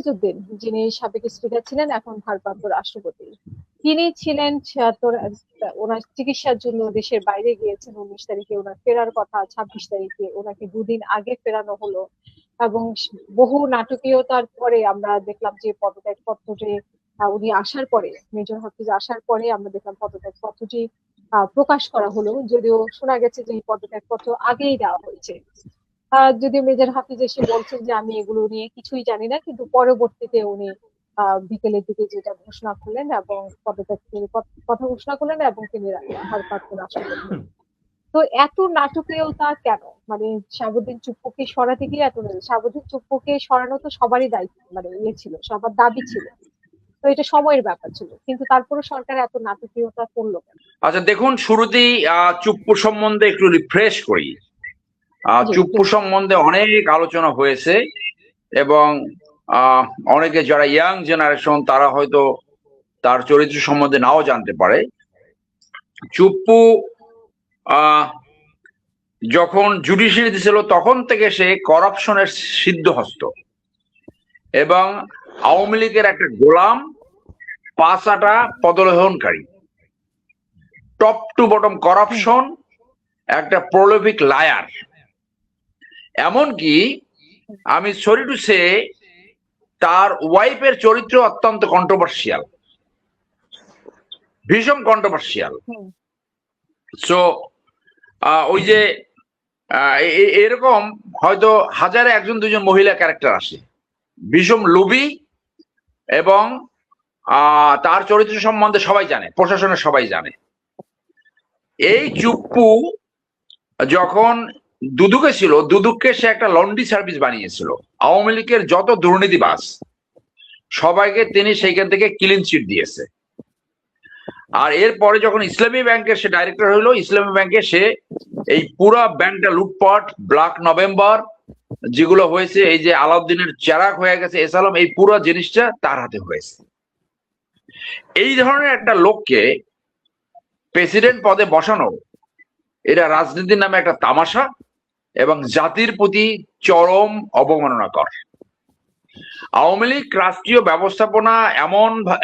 তাজউদ্দিন, যিনি সাবেক স্পিকার ছিলেন, এখন ভারপ্রাপ্ত রাষ্ট্রপতি, তিনি ছিলেন 76। ওনার চিকিৎসার জন্য দেশের বাইরে গিয়েছেন। 19 তারিখে ওনার ফেরার কথা, 26 তারিখে ওনাকে দুদিন আগে ফেরানো হলো। এবং বহু নাটকীয়তার পরে আমরা দেখলাম যে পদত্যাগ পত্রটি উনি আসার পরে, মেজর হাফিজ আসার পরে আমরা দেখলাম পদত্যাগ পত্রটি প্রকাশ করা হলো, যদিও শোনা গেছে যে এই পদত্যাগ পত্র আগেই দেওয়া হয়েছে। যদিও মেজর হাফিজ এসে বলছেন যে আমি এগুলো নিয়ে কিছুই জানি না, কিন্তু পরবর্তীতে উনি বিকেলের দিকে যেটা ঘোষণা করলেন এবং পদত্যাগের কথা ঘোষণা করলেন এবং তিনি ভারপ্রাপ্ত রাষ্ট্রপতি। তো এত নাটকীয়তা কেন? মানে শাহাবুদ্দিন চুপ্পুকে সরাতে গিয়ে এত শাহাবুদ্দিন চুপ্পুকে সরানো তো সবারই দায়িত্ব, মানে ইয়ে ছিল, সবার দাবি ছিল। তো এটা সময়ের ব্যাপার ছিল, কিন্তু তারপরে সরকার এত নাটকীয়তা করলো কেন? আচ্ছা দেখুন, শুরুতেই চুপ্পু সম্বন্ধে একটু রিফ্রেশ করি। চুপ্পু সম্বন্ধে অনেক আলোচনা হয়েছে এবং অনেকে যারা ইয়াং জেনারেশন তারা হয়তো তার চরিত্র সম্বন্ধে নাও জানতে পারে। চুপ্পু যখন জুডিশিয়ারিতে ছিল তখন থেকে সে করাপশনের সিদ্ধহস্ত এবং আওয়ামী লীগের একটা গোলাম, পাঁচাটা পদলেহনকারী, টপ টু বটম করাপশন, একটা প্রলোভিক লায়ার। এমনকি আমি সরি টু সে তার ওয়াইফের চরিত্র অত্যন্ত কন্ট্রোভার্সিয়াল, ভীষণ কন্ট্রোভার্সিয়াল। সো ওই যে এরকম হয়তো হাজারে একজন দুজন মহিলা ক্যারেক্টার আসে, ভীষণ লোভী, এবং তার চরিত্র সম্বন্ধে সবাই জানে, প্রশাসনের সবাই জানে। এই চুপ্পু যখন দুদুকে ছিল, দুদুককে সে একটা লন্ড্রি সার্ভিস বানিয়েছিল। আওয়ামী লীগের যত দুর্নীতিবাজ সবাইকে তিনি সেইখান থেকে ক্লিন চিট দিয়েছে। আর এরপরে যখন ইসলামী ব্যাংকের সে ডাইরেক্টর হইলো, ইসলামী ব্যাংকে সে এই পুরা ব্যাংকটা লুটপাট, ব্ল্যাক নভেম্বর যেগুলো হয়েছে, এই যে আলাউদ্দিনের চেরাগ হয়ে গেছে এসালাম, এই পুরো জিনিসটা তার হাতে হয়েছে। এই ধরনের একটা লোককে প্রেসিডেন্ট পদে বসানো, এটা রাজনীতির নামে একটা তামাশা এবং জাতির প্রতি চরম অবমাননাকর। আওয়ামী লীগ রাষ্ট্রীয় ব্যবস্থাপনা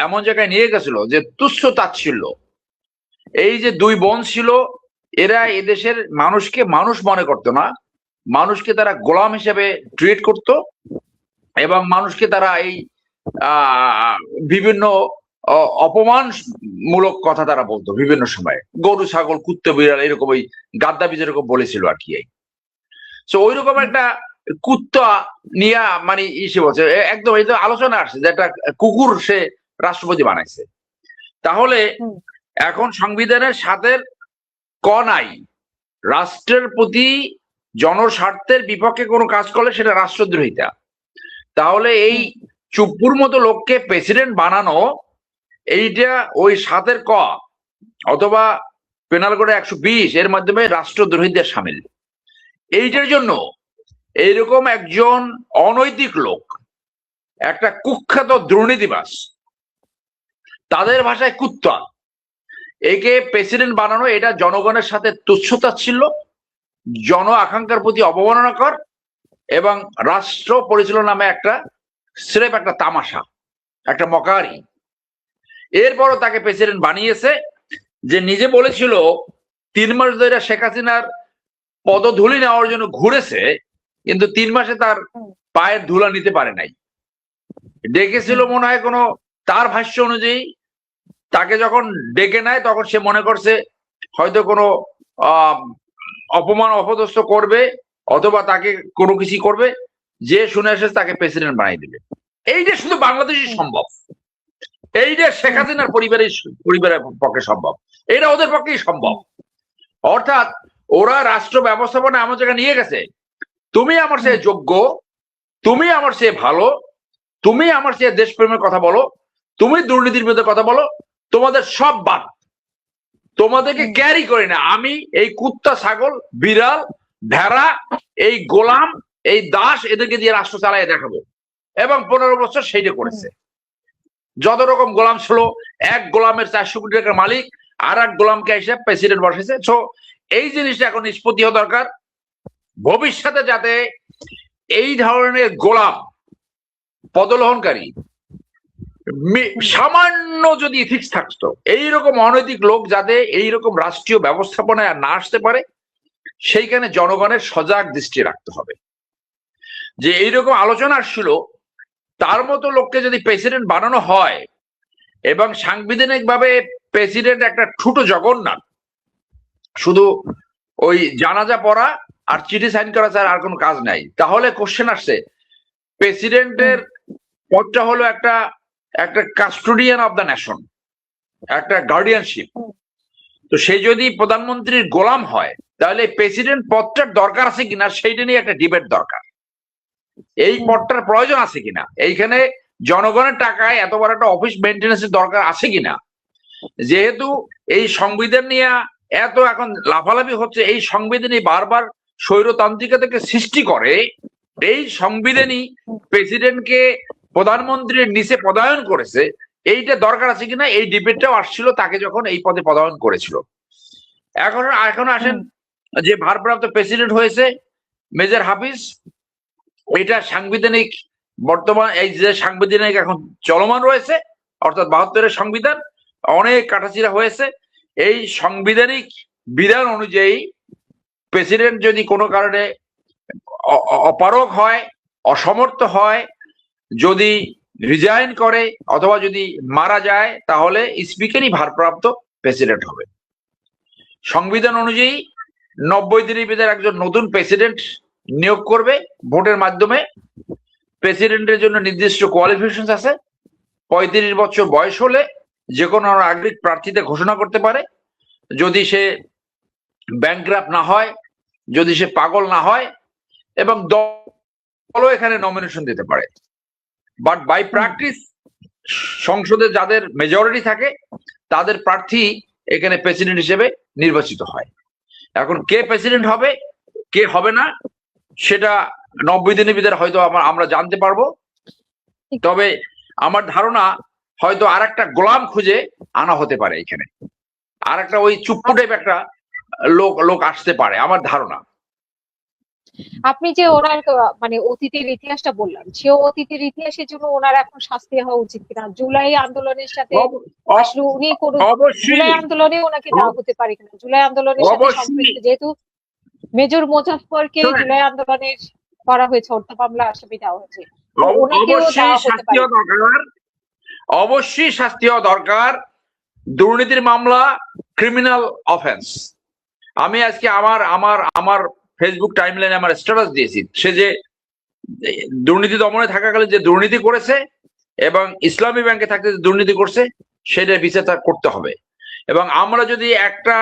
এমন জায়গায় নিয়ে গেছিল যে তুচ্ছ তাচ্ছিল্য। এই যে দুই বোন ছিল, এরা এদেশের মানুষকে মানুষ মনে করতো না, মানুষকে তারা গোলাম হিসেবে ট্রিট করত এবং মানুষকে তারা এই বিভিন্ন অপমানমূলক কথা তারা বলতো বিভিন্ন সময়ে, গরু ছাগল কুত্তে বিড়াল এরকম, ওই গাদ্দাফি যেরকম বলেছিল আর কি। তো ওই রকম একটা কুত্তা নিয়ে মানে ইসে বলছে, একদম এই তো আলোচনা আসছে যে একটা কুকুর সে রাষ্ট্রপতি বানাইছে। তাহলে এখন সংবিধানের সাথে নাই, রাষ্ট্রের প্রতি জনস্বার্থের বিপক্ষে কোনো কাজ করলে সেটা রাষ্ট্রদ্রোহিতা। তাহলে এই চুপ্পুর মতো লোককে প্রেসিডেন্ট বানানো, এইটা ওই 7 ক অথবা পেনাল কোড 120 এর মাধ্যমে রাষ্ট্রদ্রোহীদের সামিল। এইটার জন্য এইরকম একজন অনৈতিক লোক, একটা কুখ্যাত দুর্নীতিবাজ, তাদের ভাষায় কুত্তা, একে প্রেসিডেন্ট বানানো, এটা জনগণের সাথে তুচ্ছতা ছিল, জন আকাঙ্ক্ষার প্রতি অবমাননাকর এবং রাষ্ট্র পরিচালনা নামে একটা স্রেফ একটা তামাশা, একটা মকারি। এরপরও তাকে প্রেসিডেন্ট বানিয়েছে, যে নিজে বলেছিল 3 মাস ধরে শেখ হাসিনার পদধূলি নেওয়ার জন্য ঘুরেছে, কিন্তু 3 মাসে তার পায়ের ধুলা নিতে পারে নাই। ডেকেছিল মনে হয় কোনো, তার ভাষ্য অনুযায়ী তাকে যখন ডেকে নেয় তখন সে মনে করছে হয়তো কোনো অপমান অপদস্থ করবে অথবা তাকে কোনো কিছু করবে, যে শুনে এসেছে তাকে প্রেসিডেন্ট বানিয়ে দিবে। এইটা শুধু বাংলাদেশই সম্ভব, এইটা শেখ হাসিনার পরিবারের পক্ষে সম্ভব, এটা ওদের পক্ষেই সম্ভব। অর্থাৎ ওরা রাষ্ট্র ব্যবস্থাপনা এমন জায়গায় নিয়ে গেছে, তুমি আমার চেয়ে যোগ্য, তুমি আমার চেয়ে ভালো, তুমি আমার চেয়ে দেশপ্রেমের কথা বলো, তুমি দুর্নীতির বিরুদ্ধে কথা বলো, তোমাদের সব বাদ, তোমাদেরকে ক্যারি করি না আমি, এই কুত্তা ছাগল বিড়াল ভেড়া, এই গোলাম, এই দাস, এদেরকে দিয়ে রাষ্ট্র চালায় দেখাবো। এবং 15 বছর সেইটা করেছে। যত রকম গোলাম ছিল, এক গোলামের 400 কোটি টাকার মালিক, আর এক গোলামকে এসে প্রেসিডেন্ট বসেছে। সো এই জিনিসটা এখন নিষ্পত্তি হওয়া দরকার, ভবিষ্যতে যাতে এই ধরনের গোলাম পদলোহনকারী সামান্য যদি ইথিক্স থাকতো, এইরকম অনৈতিক লোক যাতে এইরকম রাষ্ট্রীয় ব্যবস্থাপনায় না আসতে পারে, সেইখানে জনগণের সজাগ দৃষ্টি রাখতে হবে। যে এইরকম আলোচনা আসছিল, তার মতো লোককে যদি প্রেসিডেন্ট বানানো হয় এবং সাংবিধানিক ভাবে প্রেসিডেন্ট একটা ছোট জগন্নাথ, শুধু ওই জানাজা পড়া আর চিঠি সাইন করা ছাড়া আর কোনো কাজ নাই, তাহলে কোশ্চেন আসছে প্রেসিডেন্টের পদটা হলো একটা কাস্টোডিয়ান অফ দ্য নেশন, একটা গার্ডিয়ানশিপ। তো সে যদি প্রধানমন্ত্রীর গোলাম হয়, তাহলে প্রেসিডেন্ট পদটার দরকার আছে কিনা সেইটা নিয়ে একটা ডিবেট দরকার। এই পদটার প্রয়োজন আছে কিনা, এইখানে জনগণের টাকায় এত বড় একটা অফিস মেনটেন্যান্সের দরকার আছে কিনা। যেহেতু এই সংবিধান নিয়ে এত এখন লাফালাফি হচ্ছে, এই সংবিধানই বারবার স্বৈরতান্ত্রিকতাকে সৃষ্টি করে, এই সংবিধানই প্রেসিডেন্টকে প্রধানমন্ত্রীর নিচে পদায়ন করেছে, এইটা দরকার আছে কিনা এই ডিবেটটাও আসছিল তাকে যখন এই পদে পদায়ন করেছিল। এখন আসেন যে ভারপ্রাপ্ত প্রেসিডেন্ট হয়েছে মেজর হাফিজ, এটা সাংবিধানিক বর্তমান এই যে সাংবিধানিক এখন চলমান রয়েছে, অর্থাৎ 72-এর সংবিধান অনেক কাটাছিড়া হয়েছে। এই সাংবিধানিক বিধান অনুযায়ী প্রেসিডেন্ট যদি কোনো কারণে অপারগ হয়, অসমর্থ হয়, যদি রিজাইন করে অথবা যদি মারা যায়, তাহলে স্পিকারই ভারপ্রাপ্ত প্রেসিডেন্ট হবে। সংবিধান অনুযায়ী 90 দিনের ভিতরে একজন নতুন প্রেসিডেন্ট নিয়োগ করবে ভোটের মাধ্যমে। প্রেসিডেন্টের জন্য নির্দিষ্ট কোয়ালিফিকেশন আছে। 35 বছর বয়স হলে যে কোনো নাগরিক প্রার্থীতে ঘোষণা করতে পারে, যদি সে ব্যাংক্রাফট না হয়, যদি সে পাগল না হয়, এবং দলও এখানে নমিনেশন দিতে পারে। বাট বাই প্র্যাকটিস সংসদে যাদের মেজরিটি থাকে তাদের প্রার্থী এখানে প্রেসিডেন্ট হিসেবে নির্বাচিত হয়। এখন কে প্রেসিডেন্ট হবে কে হবে না সেটা 90 দিনের ভিতরে হয়তো আমরা জানতে পারবো। তবে আমার ধারণা হয়তো আর একটা গোলাম খুঁজে আনা হতে পারে, এখানে আর একটা ওই চুপ্পু টাইপ একটা লোক আসতে পারে আমার ধারণা। আপনি যে ওনার মানে অতীতের ইতিহাসটা বললাম, সে অতীতের ইতিহাসের জন্য ওনার এখন শাস্তি হওয়া উচিত কিনা? জুলাই আন্দোলনের সাথে আসলে উনি কোন জুলাই আন্দোলনে ওনাকে দেওয়া হতে পারে কিনা? জুলাই আন্দোলনের সাথে সম্পৃক্ত, যেহেতু মেজর মোজাফফরকে জুলাই আন্দোলনের করা হয়েছে, হত্যা মামলা আসামি দেওয়া হয়েছে, অবশ্যই শাস্তি হওয়া দরকার। দুর্নীতির মামলা ক্রিমিনাল অফেন্স। আমি আজকে আমার ফেসবুক টাইমলাইনে আমার স্ট্যাটাস দিয়েছি, সে যে দুর্নীতি দমনে থাকাকালে যে দুর্নীতি করেছে এবং ইসলামী ব্যাংকে থাকতে যে দুর্নীতি করছে, সেটা বিচার করতে হবে। এবং আমরা যদি একটা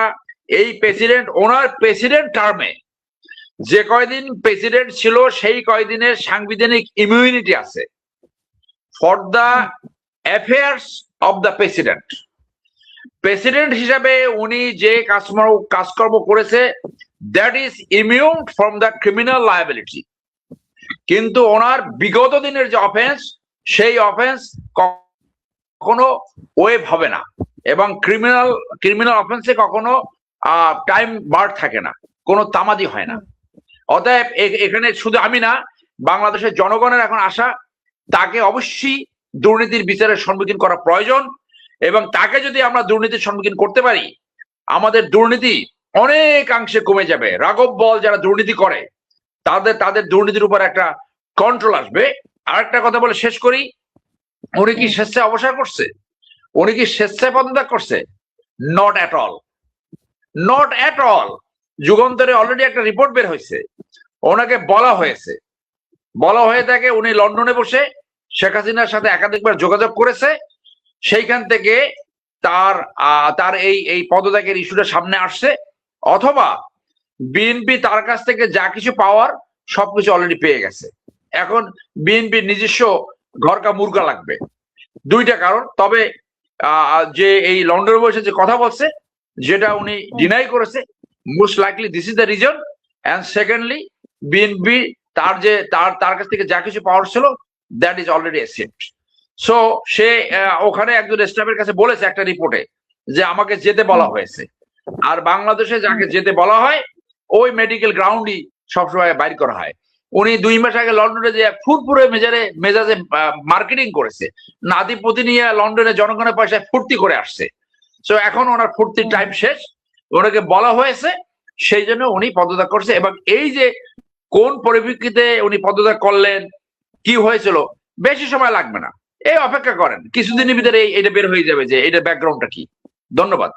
এই প্রেসিডেন্ট ওনার প্রেসিডেন্ট টার্মে যে কয়দিন প্রেসিডেন্ট ছিল সেই কয়দিনের সাংবিধানিক ইমিউনিটি আছে for the affairs of the president. President হিসাবে উনি যে কাজকর্ম করেছে, that is immune from the criminal liability. কিন্তু ওনার বিগত দিনের যে অফেন্স, সেই অফেন্স কখনো ওয়েভ হবে না, এবং ক্রিমিনাল অফেন্সে কখনো টাইম বার থাকে না, কোনো তামাদি হয় না। অতএব এখানে শুধু আমি না, বাংলাদেশের জনগণের এখন আশা তাকে অবশ্যই দুর্নীতির বিচারের সম্মুখীন করা প্রয়োজন। এবং তাকে যদি আমরা দুর্নীতির সম্মুখীন করতে পারি, আমাদের দুর্নীতি অনেকাংশে কমে যাবে। রাঘব বল যারা দুর্নীতি করে তাদের দুর্নীতির উপর একটা কন্ট্রোল আসবে। আরেকটা কথা বলে শেষ করি, উনি কি স্বেচ্ছায় অবসর করছে? উনি কি স্বেচ্ছায় পদত্যাগ করছে? Not at all, not at all. যুগান্তরে অলরেডি একটা রিপোর্ট বের হয়েছে, ওনাকে বলা হয়ে থাকে উনি লন্ডনে বসে শেখ হাসিনার সাথে একাধিকবার যোগাযোগ করেছে, সেইখান থেকে তার এই পদত্যাগের ইস্যুটা সামনে আসছে, অথবা বিএনপি তার কাছ থেকে যা কিছু পাওয়ার সবকিছু অলরেডি পেয়ে গেছে। এখন বিএনপির নিজস্ব ঘরকা মুরগা লাগবে। দুইটা কারণ। তবে যে এই লন্ডনে বসে যে কথা বলছে, যেটা উনি ডিনাই করেছে, most likely this is the reason. And secondly, BNP তার কাছ থেকে যা কিছু পাওয়ার ছিল, that is already accept. So সে ওখানে একজন স্টাফের কাছে বলেছে একটা রিপোর্টে যে আমাকে যেতে বলা হয়েছে। আর বাংলাদেশে যাকে যেতে বলা হয় ওই মেডিকেল গ্রাউন্ডই সবসময় বাইর করা হয়। উনি 2 মাস আগে লন্ডনে যে ফুরফুরে মেজাজে মার্কেটিং করেছে, নাদিপতি নিয়ে লন্ডনে জনগণের পয়সায় ফুর্তি করে আসছে। তো এখন ওনার ফুর্তির টাইম শেষ, ওনাকে বলা হয়েছে, সেই জন্য উনি পদত্যাগ করছে। এবং এই যে কোন পরিপ্রেক্ষিতে উনি পদত্যাগ করলেন, কি হয়েছিল, বেশি সময় লাগবে না, এই অপেক্ষা করেন, কিছুদিনের ভিতরে এটা বের হয়ে যাবে যে এটা ব্যাকগ্রাউন্ডটা কি। ধন্যবাদ।